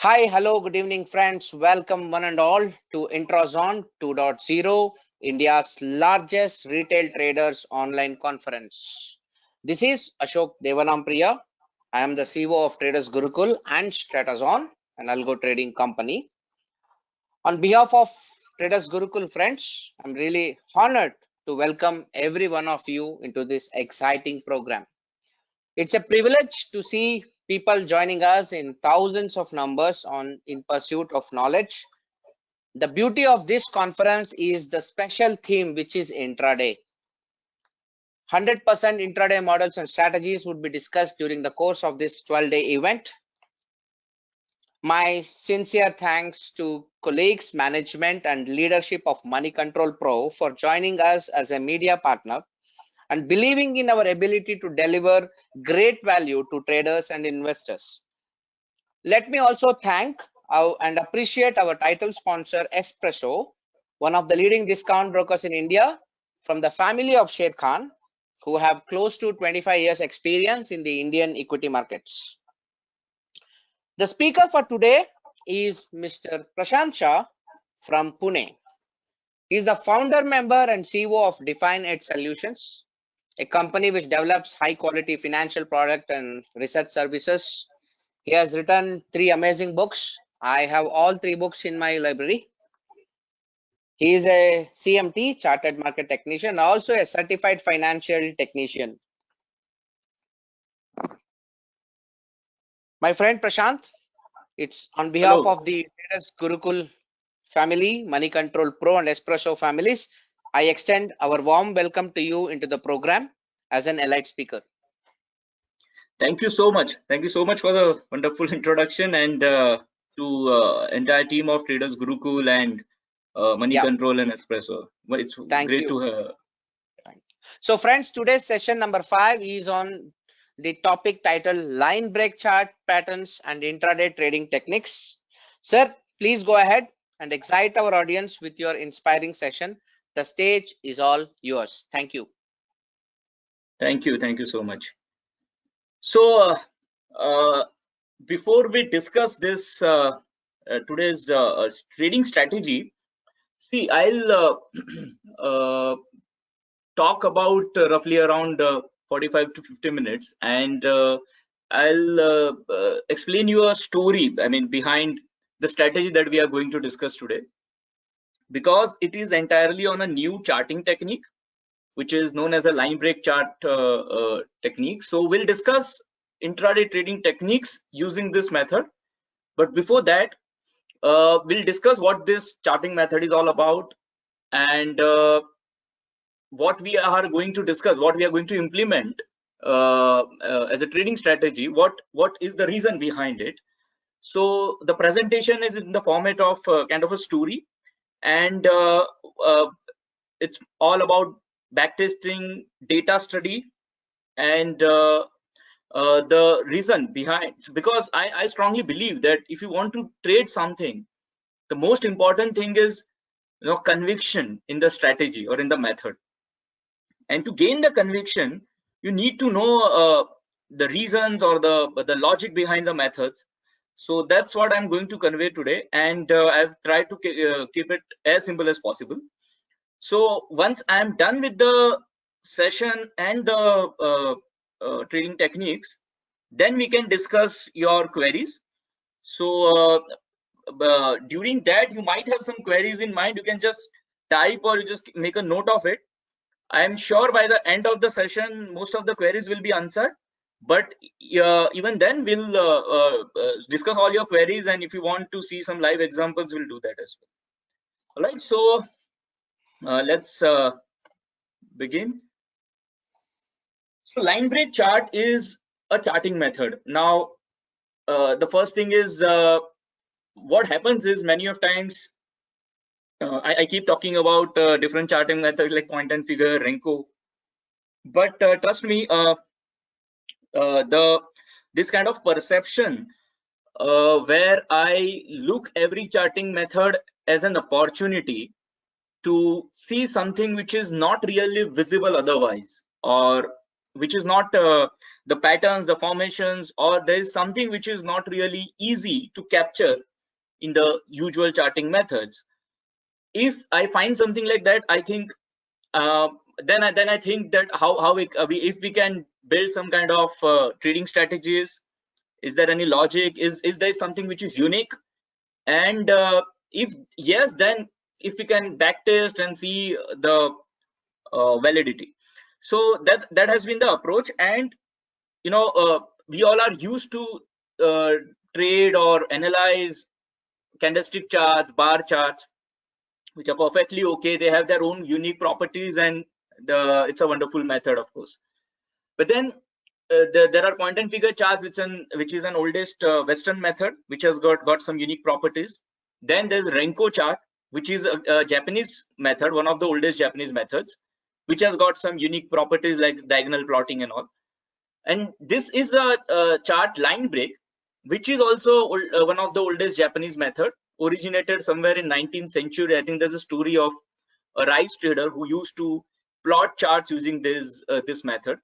Hi, hello, good evening, friends. Welcome, one and all, to Intrazon 2.0, India's largest retail traders online conference. This is Ashok Devanampriya. I am the CEO of Traders Gurukul and Straddle, an algo trading company. On behalf of Traders Gurukul friends, I'm really honored to welcome every one of you into this exciting program. It's a privilege to see people joining us in thousands of numbers in pursuit of knowledge. The beauty of this conference is the special theme, which is intraday. 100% intraday models and strategies would be discussed during the course of this 12-day event. My sincere thanks to colleagues, management, and leadership of Money Control Pro for joining us as a media partner and believing in our ability to deliver great value to traders and investors. Let me also thank and appreciate our title sponsor Espresso, one of the leading discount brokers in India, from the family of Sher Khan, who have close to 25 years experience in the Indian equity markets. The speaker for today is Mr. Prasant Shah from Pune. He is the founder, member, and CEO of Define Edge Solutions, a company which develops high quality financial product and research services. He has written 3 amazing books. I have all 3 books in my library. He is a CMT, Chartered Market Technician, also a certified financial technician. My friend Prashant, it's on behalf Hello. of the Traders Gurukul family, Money Control Pro and Espresso families, I extend our warm welcome to you into the program as an allied speaker. Thank you so much. Thank you so much for the wonderful introduction and to entire team of Traders Gurukul and Money Control and Espresso. Well, it's great to hear. So friends, today's session number 5 is on the topic titled Line Break Chart Patterns and Intraday Trading Techniques. Sir, please go ahead and excite our audience with your inspiring session. The stage is all yours. Thank you. Thank you. Thank you so much. So before we discuss this today's trading strategy, see, I'll talk about roughly around 45 to 50 minutes, and I'll explain you a story, behind the strategy that we are going to discuss today, because it is entirely on a new charting technique, which is known as a line break chart technique. So we'll discuss intraday trading techniques using this method. But before that, we'll discuss what this charting method is all about, and what we are going to discuss, what we are going to implement as a trading strategy, what is the reason behind it. So the presentation is in the format of kind of a story, and it's all about backtesting, data study, and the reason behind, because I strongly believe that if you want to trade something, the most important thing is conviction in the strategy or in the method. And to gain the conviction, you need to know the reasons or the logic behind the methods. So that's what I'm going to convey today, and I've tried to keep it as simple as possible. So once I'm done with the session and the trading techniques, then we can discuss your queries. So during that, you might have some queries in mind. You can just type or you just make a note of it. I am sure by the end of the session, most of the queries will be answered. But even then, we'll discuss all your queries, and if you want to see some live examples, we'll do that as well. All right, so let's begin. So line break chart is a charting method. Now, the first thing is what happens is many of times I keep talking about different charting methods like point and figure, Renko, but trust me, this kind of perception where I look every charting method as an opportunity to see something which is not really visible otherwise, or which is not the patterns, the formations, or there is something which is not really easy to capture in the usual charting methods. If I find something like that, I think then I think that how if we can build some kind of trading strategies. Is there any logic? Is there something which is unique? And if yes, then if we can backtest and see the validity. So that has been the approach. And we all are used to trade or analyze candlestick charts, bar charts, which are perfectly okay. They have their own unique properties, and it's a wonderful method, of course. But then there are point and figure charts, which is an oldest Western method, which has got some unique properties. Then there's Renko chart, which is a Japanese method, one of the oldest Japanese methods, which has got some unique properties like diagonal plotting and all. And this is a chart line break, which is also one of the oldest Japanese method, originated somewhere in 19th century. I think there's a story of a rice trader who used to plot charts using this method.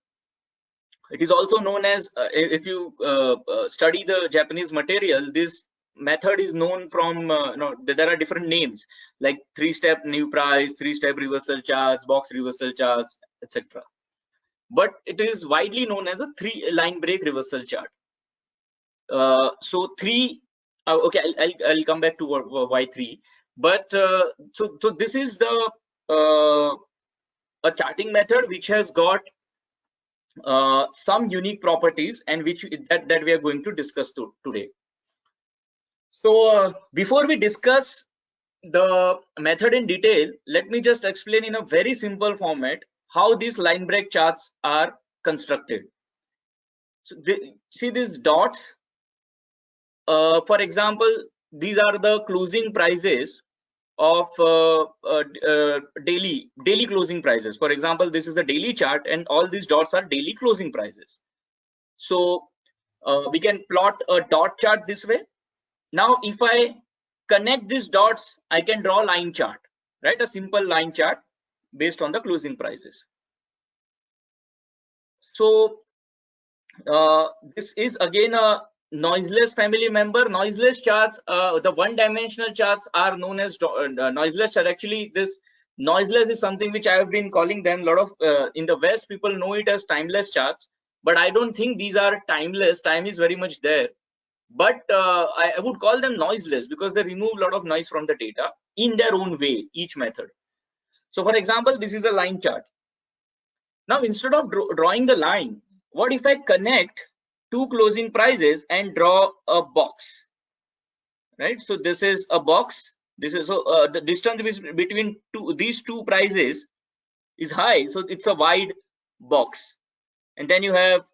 It is also known as, if you study the Japanese material, this method is known from, there are different names like 3-step new price, 3-step reversal charts, box reversal charts, etc. But it is widely known as a 3-line break reversal chart. So 3, okay, I'll come back to why 3. But so this is the a charting method which has got some unique properties, and that we are going to discuss today. So before we discuss the method in detail, let me just explain in a very simple format how these line break charts are constructed. So see these dots. For example, these are the closing prices of daily closing prices. For example, this is a daily chart, and all these dots are daily closing prices. So we can plot a dot chart this way. Now if I connect these dots, I can draw a line chart, right? A simple line chart based on the closing prices. So this is again a noiseless family member. Noiseless charts, the one-dimensional charts are known as noiseless chart. Actually, this noiseless is something which I have been calling them. A lot of in the West, people know it as timeless charts, but I don't think these are timeless. Time is very much there, but I would call them noiseless because they remove a lot of noise from the data in their own way, each method. So for example, this is a line chart. Now instead of drawing the line, what if I connect two closing prices and draw a box, right? So this is a box. This is the distance between these two prices is high, so it's a wide box. And then you have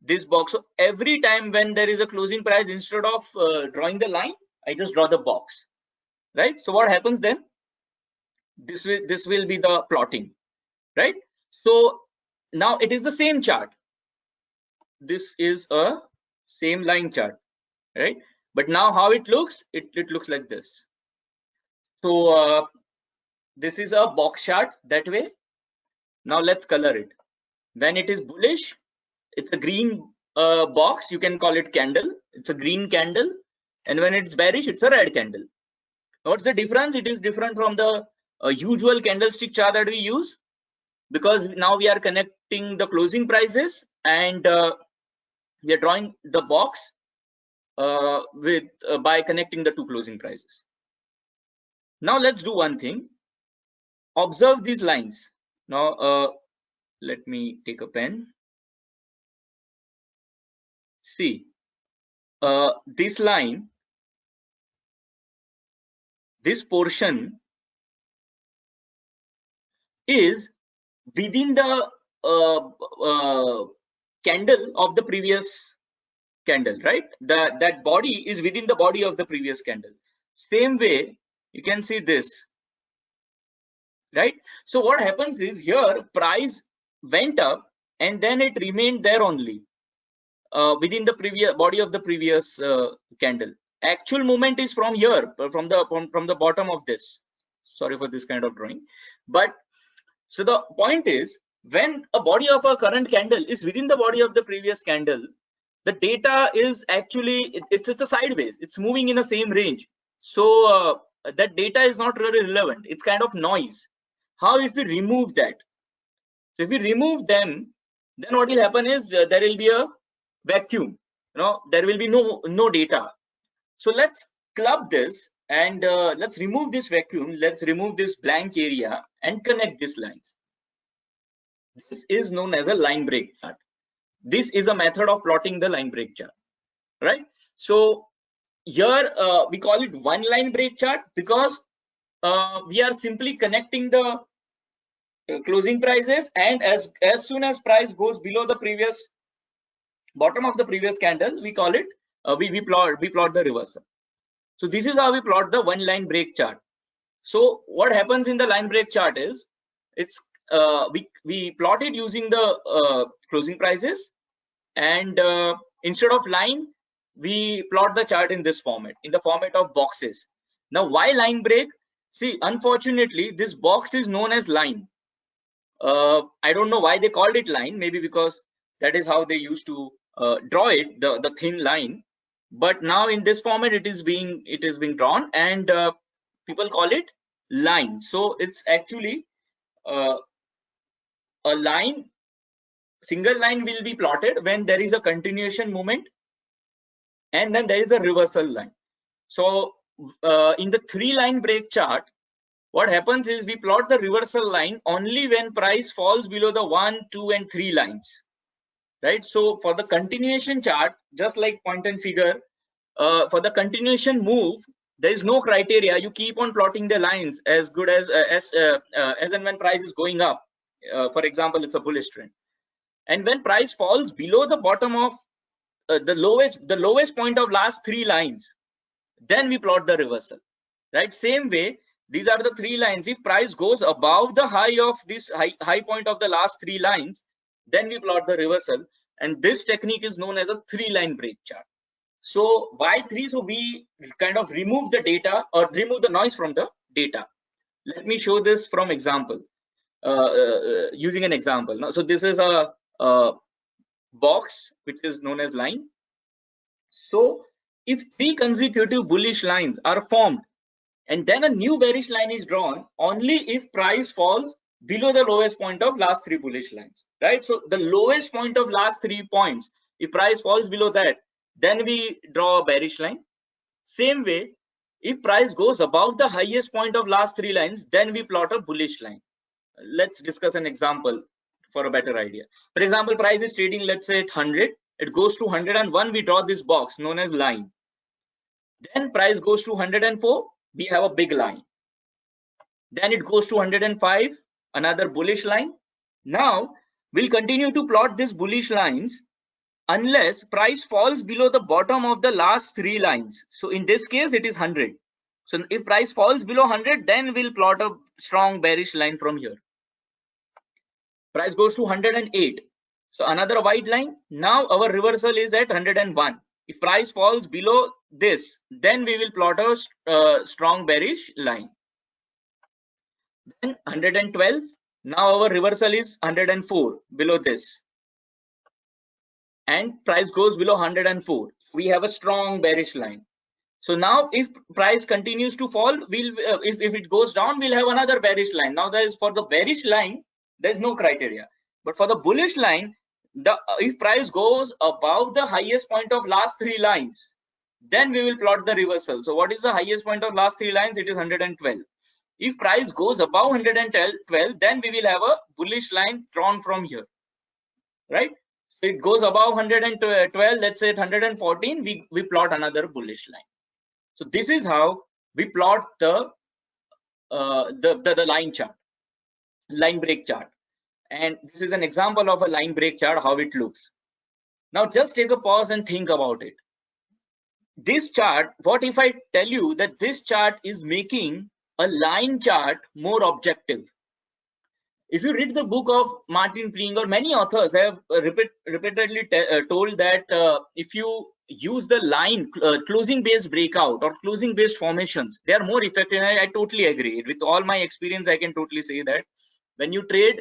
this box. So every time when there is a closing price, instead of drawing the line, I just draw the box, right? So what happens then? This will be the plotting, right? So now it is the same chart. This is a same line chart, right? But now how it looks, it looks like this. So this is a box chart that way. Now let's color it. When it is bullish, it's a green box. You can call it candle. It's a green candle. And when it's bearish, it's a red candle. What's the difference? It is different from the usual candlestick chart that we use, because now we are connecting the closing prices, and we are drawing the box by connecting the two closing prices. Now let's do one thing. Observe these lines. Now let me take a pen. See, this line, this portion is within the candle of the previous candle, right? That body is within the body of the previous candle. Same way, you can see this, right? So what happens is, here price went up and then it remained there only within the previous body of the previous candle. Actual movement is from here, from the bottom of this. Sorry for this kind of drawing, but so the point is, When a body of a current candle is within the body of the previous candle, the data is actually, it's a sideways, it's moving in the same range. So that data is not really relevant, it's kind of noise. How if we remove that? So if we remove them, then what will happen is there will be a vacuum, there will be no data. So let's club this and let's remove this vacuum, let's remove this blank area and connect these lines. This is known as a line break chart. This is a method of plotting the line break chart, right? So here we call it one line break chart because we are simply connecting the closing prices, and as soon as price goes below the previous bottom of the previous candle, we call it we plot the reversal. So this is how we plot the one line break chart. So what happens in the line break chart is it's we plot it using the closing prices, and instead of line we plot the chart in this format, in the format of boxes. Now why line break? See, unfortunately this box is known as line. I don't know why they called it line, maybe because that is how they used to draw it, the thin line. But now in this format it is being drawn, and people call it line. So it's actually a line, single line will be plotted when there is a continuation movement and then there is a reversal line. So in the 3-line break chart, what happens is we plot the reversal line only when price falls below the 1, 2 and 3 lines, right? So for the continuation chart, just like point and figure, for the continuation move, there is no criteria. You keep on plotting the lines as good as and when price is going up. For example, it's a bullish trend, and when price falls below the bottom of the lowest point of last 3 lines, then we plot the reversal, right? Same way, these are the 3 lines. If price goes above the high of this high point of the last 3 lines, then we plot the reversal, and this technique is known as a 3-line break chart. So why 3? So we kind of remove the data or remove the noise from the data. Let me show this from example, using an example. Now, so this is a box which is known as line. So if 3 consecutive bullish lines are formed and then a new bearish line is drawn only if price falls below the lowest point of last 3 bullish lines, right? So the lowest point of last 3 points, if price falls below that, then we draw a bearish line. Same way, if price goes above the highest point of last 3 lines, then we plot a bullish line. Let's discuss an example for a better idea. For example, price is trading, let's say at 100, it goes to 101, we draw this box known as line. Then price goes to 104, we have a big line. Then it goes to 105, another bullish line. Now we'll continue to plot these bullish lines unless price falls below the bottom of the last 3 lines. So in this case it is 100. So if price falls below 100, then we'll plot a strong bearish line from here. Price goes to 108, so another white line. Now our reversal is at 101. If price falls below this, then we will plot a strong bearish line. Then 112, now our reversal is 104, below this, and price goes below 104, we have a strong bearish line. So now if price continues to fall, we'll if it goes down, we'll have another bearish line. Now there is, for the bearish line there's no criteria, but for the bullish line, if price goes above the highest point of last 3 lines, then we will plot the reversal. So what is the highest point of last 3 lines? It is 112. If price goes above 112, then we will have a bullish line drawn from here, right? So it goes above 112, let's say at 114, we plot another bullish line. So this is how we plot the line chart, line break chart. And this is an example of a line break chart, how it looks. Now just take a pause and think about it. This chart, what if I tell you that this chart is making a line chart more objective? If you read the book of Martin Pring, or many authors have repeatedly told that if you use the line closing based breakout or closing based formations, they are more effective. And I totally agree. With all my experience, I can totally say that when you trade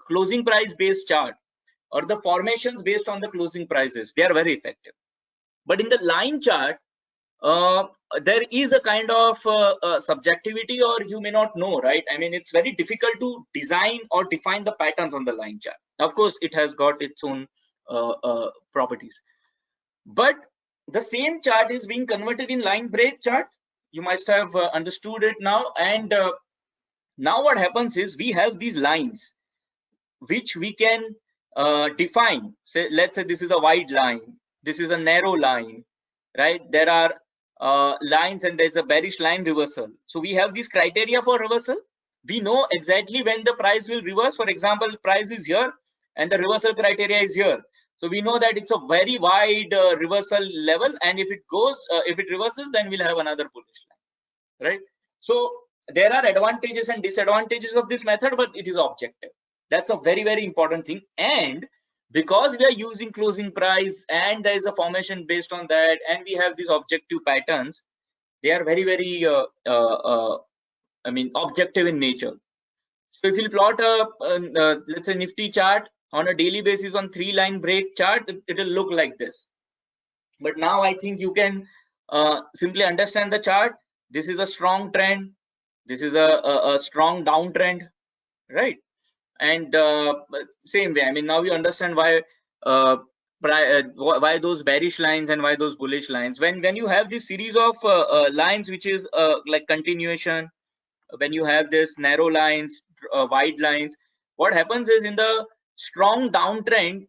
closing price based chart or the formations based on the closing prices, they are very effective. But in the line chart, there is a kind of subjectivity, or you may not know, right? I mean, it's very difficult to design or define the patterns on the line chart. Of course, it has got its own properties, but the same chart is being converted in line break chart. You must have understood it now. And now what happens is we have these lines which we can define. Say, let's say this is a wide line, this is a narrow line, right? There are lines and there's a bearish line reversal. So we have these criteria for reversal. We know exactly when the price will reverse. For example, price is here and the reversal criteria is here. So we know that it's a very wide reversal level, and if it reverses, then we'll have another bullish line, right? So there are advantages and disadvantages of this method, but it is objective. That's a very, very important thing. And because we are using closing price and there is a formation based on that, and we have these objective patterns, they are very, very I mean, objective in nature. So if you plot a let's say Nifty chart on a daily basis on 3-line break chart, it will look like this. But now I think you can simply understand the chart. This is a strong trend, this is a strong downtrend, right? And same way, I mean, now you understand why those bearish lines and why those bullish lines. When you have this series of lines which is like continuation, when you have this narrow lines, wide lines, what happens is in the strong downtrend,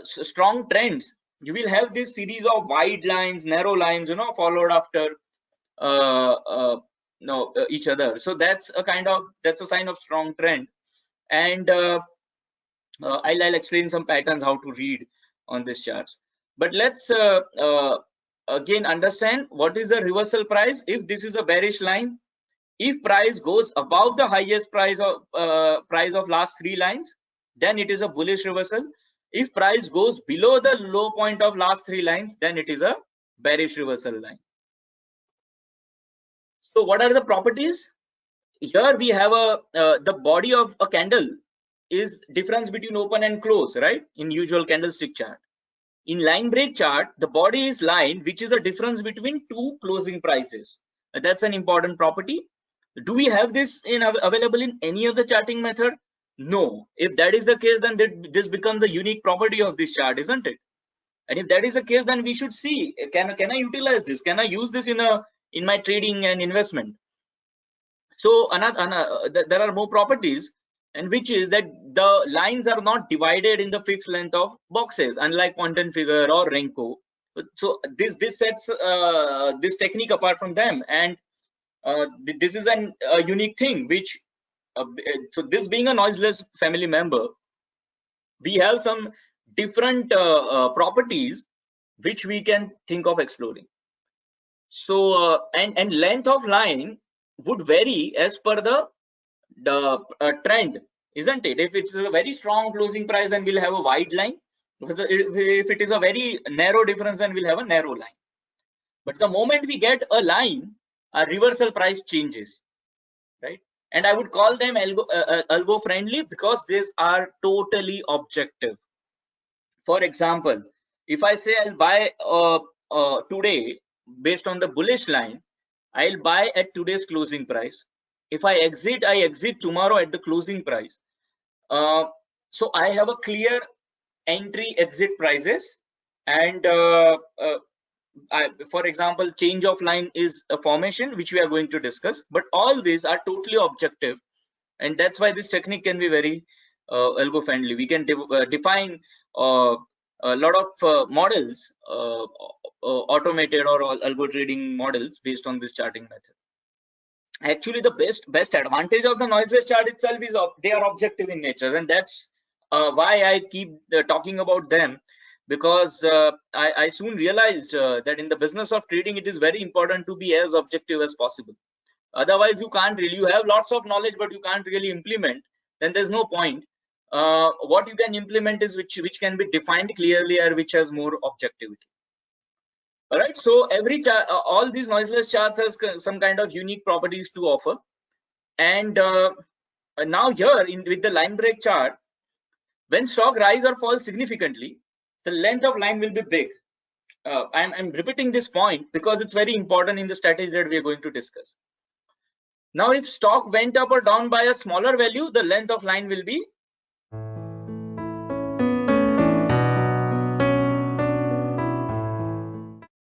strong trends, you will have this series of wide lines, narrow lines, you know, followed after each other. So that's a sign of strong trend. And I'll explain some patterns how to read on these charts. But let's again understand what is the reversal price. If this is a bearish line, if price goes above the highest price of last 3 lines, then it is a bullish reversal. If price goes below the low point of last 3 lines, then it is a bearish reversal line. So what are the properties? Here we have the body of a candle is difference between open and close, right? In usual candlestick chart. In line break chart, the body is line, which is a difference between 2 closing prices. That's an important property. Do we have this available in any other charting method? No. If that is the case, then this becomes a unique property of this chart, isn't it? And if that is the case, then we should see, can I utilize this? Can I use this in my trading and investment? So there are more properties, and which is that the lines are not divided in the fixed length of boxes, unlike point and figure or Renko. So this sets this technique apart from them, and this is a unique thing. Which so this being a noiseless family member, we have some different properties which we can think of exploring. So and length of line would vary as per the trend, isn't it? If it's a very strong closing price, then we'll have a wide line. If it is a very narrow difference, then we'll have a narrow line. But the moment we get a line, a reversal price changes, right? And I would call them algo friendly because these are totally objective. For example, if I say I'll buy today based on the bullish line, I'll buy at today's closing price. If I exit tomorrow at the closing price. So I have a clear entry exit prices, and for example, change of line is a formation which we are going to discuss. But all these are totally objective, and that's why this technique can be very algo friendly. We can define a lot of models, automated or algo trading models based on this charting method. Actually, the best advantage of the noiseless chart itself is they are objective in nature, and that's why I keep talking about them, because I soon realized that in the business of trading, it is very important to be as objective as possible. Otherwise, you can't really, you have lots of knowledge, but you can't really implement, then there's no point. What you can implement is which can be defined clearly or which has more objectivity. All right, so all these noiseless charts has some kind of unique properties to offer, and Now here with the line break chart, when stock rise or falls significantly, the length of line will be big. I'm repeating this point because it's very important in the strategy that we are going to discuss. Now, if stock went up or down by a smaller value, the length of line will be